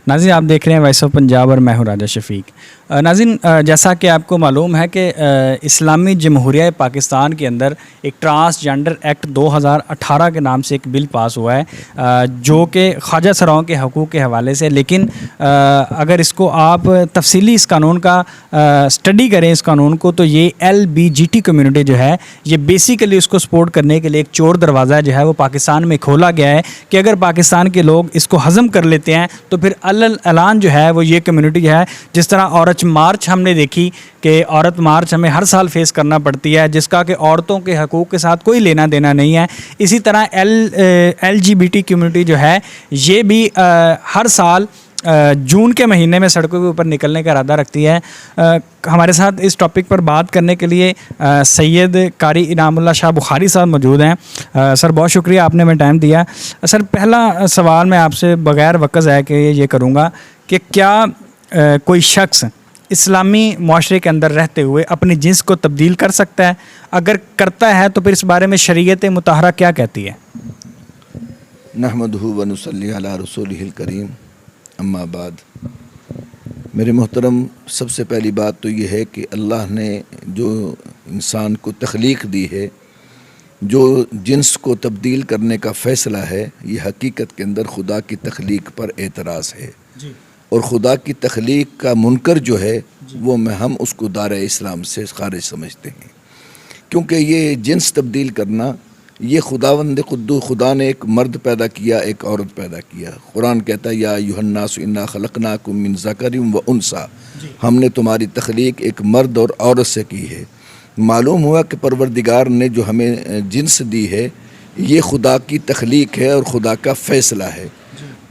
ناظرین آپ دیکھ رہے ہیں وائس آف پنجاب اور میں ہوں راجہ شفیق۔ ناظرین جیسا کہ آپ کو معلوم ہے کہ اسلامی جمہوریہ پاکستان کے اندر ایک ٹرانسجنڈر ایکٹ 2018 کے نام سے ایک بل پاس ہوا ہے جو کہ خواجہ سراؤں کے حقوق کے حوالے سے، لیکن اگر اس کو آپ تفصیلی اس قانون کا اسٹڈی کریں اس قانون کو، تو یہ LBGT کمیونٹی جو ہے یہ بیسیکلی اس کو سپورٹ کرنے کے لیے ایک چور دروازہ جو ہے وہ پاکستان میں کھولا گیا ہے کہ اگر پاکستان کے لوگ اس کو ہضم کر لیتے ہیں تو پھر اعلان جو ہے وہ یہ کمیونٹی جو ہے، جس طرح عورت مارچ ہم نے دیکھی کہ عورت مارچ ہمیں ہر سال فیس کرنا پڑتی ہے جس کا کہ عورتوں کے حقوق کے ساتھ کوئی لینا دینا نہیں ہے، اسی طرح LGBT کمیونٹی جو ہے یہ بھی ہر سال جون کے مہینے میں سڑکوں کے اوپر نکلنے کا ارادہ رکھتی ہے۔ ہمارے ساتھ اس ٹاپک پر بات کرنے کے لیے سید قاری انعام اللہ شاہ بخاری صاحب موجود ہیں۔ سر بہت شکریہ آپ نے ہمیں ٹائم دیا۔ سر پہلا سوال میں آپ سے بغیر وقت ضائع کے یہ کروں گا کہ کیا کوئی شخص اسلامی معاشرے کے اندر رہتے ہوئے اپنی جنس کو تبدیل کر سکتا ہے؟ اگر کرتا ہے تو پھر اس بارے میں شریعت مطہرہ کیا کہتی ہے؟ نحمدہ و نصلی علی رسولہ الکریم، اما بعد۔ میرے محترم، سب سے پہلی بات تو یہ ہے کہ اللہ نے جو انسان کو تخلیق دی ہے، جو جنس کو تبدیل کرنے کا فیصلہ ہے، یہ حقیقت کے اندر خدا کی تخلیق پر اعتراض ہے جی۔ اور خدا کی تخلیق کا منکر جو ہے وہ ہم اس کو دائرہ اسلام سے خارج سمجھتے ہیں، کیونکہ یہ جنس تبدیل کرنا، یہ خدا نے ایک مرد پیدا کیا، ایک عورت پیدا کیا۔ قرآن کہتا ہے یا ایھا الناس انا خلقناکم من ذکر و انثی، ہم نے تمہاری تخلیق ایک مرد اور عورت سے کی ہے۔ معلوم ہوا کہ پروردگار نے جو ہمیں جنس دی ہے یہ خدا کی تخلیق ہے اور خدا کا فیصلہ ہے۔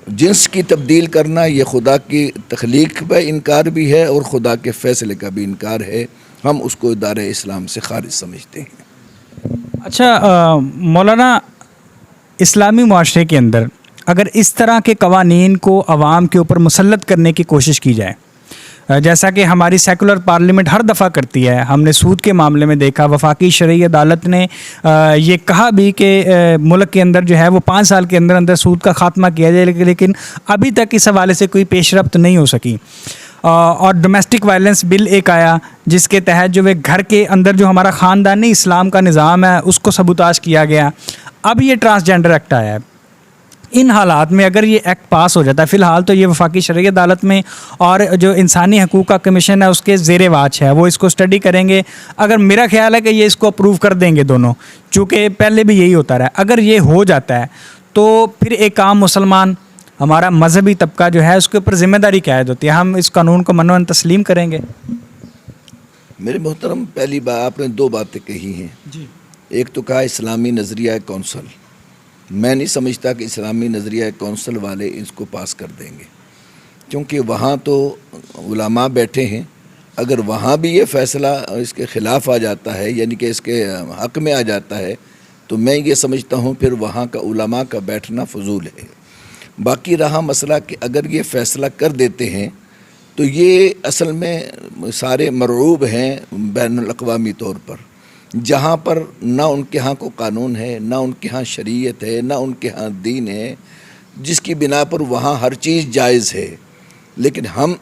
جنس کی تبدیل کرنا یہ خدا کی تخلیق پہ انکار بھی ہے اور خدا کے فیصلے کا بھی انکار ہے، ہم اس کو دائرہ اسلام سے خارج سمجھتے ہیں۔ اچھا مولانا، اسلامی معاشرے کے اندر اگر اس طرح کے قوانین کو عوام کے اوپر مسلط کرنے کی کوشش کی جائے، جیسا کہ ہماری سیکولر پارلیمنٹ ہر دفعہ کرتی ہے، ہم نے سود کے معاملے میں دیکھا، وفاقی شرعی عدالت نے یہ کہا بھی کہ ملک کے اندر جو ہے وہ 5 سال کے اندر اندر سود کا خاتمہ کیا جائے، لیکن ابھی تک اس حوالے سے کوئی پیش رفت نہیں ہو سکی۔ اور ڈومیسٹک وائلنس بل ایک آیا جس کے تحت جو ہے گھر کے اندر جو ہمارا خاندانی اسلام کا نظام ہے اس کو سبوتاژ کیا گیا۔ اب یہ ٹرانسجنڈر ایکٹ آیا ہے، ان حالات میں اگر یہ ایکٹ پاس ہو جاتا ہے، فی الحال تو یہ وفاقی شرعی عدالت میں اور جو انسانی حقوق کا کمیشن ہے اس کے زیر واچ ہے، وہ اس کو اسٹڈی کریں گے۔ اگر میرا خیال ہے کہ یہ اس کو اپروو کر دیں گے دونوں، چونکہ پہلے بھی یہی ہوتا رہا، اگر یہ ہو جاتا ہے تو پھر ایک عام مسلمان، ہمارا مذہبی طبقہ جو ہے اس کے اوپر ذمہ داری کی عائد ہوتی ہے، ہم اس قانون کو منوان تسلیم کریں گے؟ میرے محترم، پہلی بات آپ نے 2 باتیں کہی ہیں جی۔ ایک تو کہا اسلامی نظریہ کونسل، میں نہیں سمجھتا کہ اسلامی نظریہ کونسل والے اس کو پاس کر دیں گے، کیونکہ وہاں تو علماء بیٹھے ہیں، اگر وہاں بھی یہ فیصلہ اس کے خلاف آ جاتا ہے، یعنی کہ اس کے حق میں آ جاتا ہے، تو میں یہ سمجھتا ہوں پھر وہاں کا علماء کا بیٹھنا فضول ہے۔ باقی رہا مسئلہ کہ اگر یہ فیصلہ کر دیتے ہیں تو یہ اصل میں سارے مرعوب ہیں بین الاقوامی طور پر، جہاں پر نہ ان کے ہاں کو قانون ہے، نہ ان کے ہاں شریعت ہے، نہ ان کے ہاں دین ہے، جس کی بنا پر وہاں ہر چیز جائز ہے۔ لیکن ہم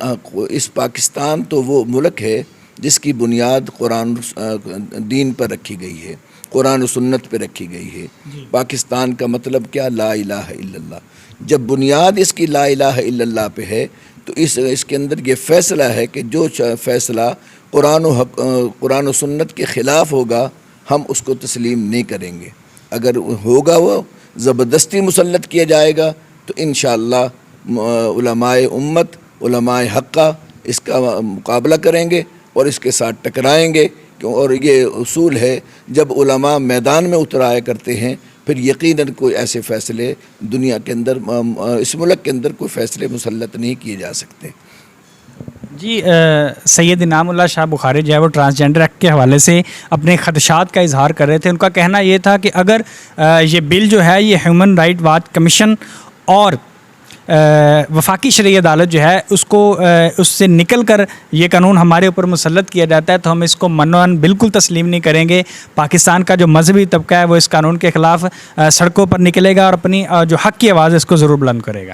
اس پاکستان تو وہ ملک ہے جس کی بنیاد قرآن دین پر رکھی گئی ہے، قرآن و سنت پہ رکھی گئی ہے۔ پاکستان کا مطلب کیا؟ لا الہ الا اللہ۔ جب بنیاد اس کی لا الہ الا اللہ پہ ہے تو اس کے اندر یہ فیصلہ ہے کہ جو فیصلہ قرآن و سنت کے خلاف ہوگا ہم اس کو تسلیم نہیں کریں گے۔ اگر ہوگا وہ زبردستی مسلط کیا جائے گا تو انشاءاللہ علماء امت، علماء حقہ اس کا مقابلہ کریں گے اور اس کے ساتھ ٹکرائیں گے، اور یہ اصول ہے جب علماء میدان میں اترایا کرتے ہیں پھر یقیناً کوئی ایسے فیصلے دنیا کے اندر، اس ملک کے اندر کوئی فیصلے مسلط نہیں کیے جا سکتے۔ جی، سید انعام اللہ شاہ بخاری جو ہے وہ ٹرانسجنڈر ایکٹ کے حوالے سے اپنے خدشات کا اظہار کر رہے تھے۔ ان کا کہنا یہ تھا کہ اگر یہ بل جو ہے یہ ہیومن رائٹ واچ کمیشن اور وفاقی شرعی عدالت جو ہے اس سے نکل کر یہ قانون ہمارے اوپر مسلط کیا جاتا ہے تو ہم اس کو منوان بالکل تسلیم نہیں کریں گے۔ پاکستان کا جو مذہبی طبقہ ہے وہ اس قانون کے خلاف سڑکوں پر نکلے گا اور اپنی جو حق کی آواز ہے اس کو ضرور بلند کرے گا۔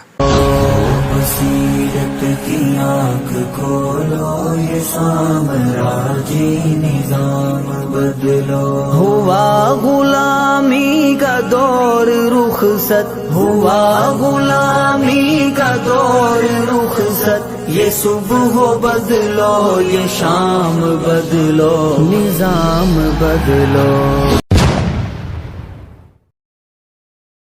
آنکھ کھولو یہ سامراجی نظام بدلو. ہوا غلامی کا دور رخصت، ہوا غلامی کا دور رخصت، یہ صبح بدلو یہ شام بدلو، نظام بدلو.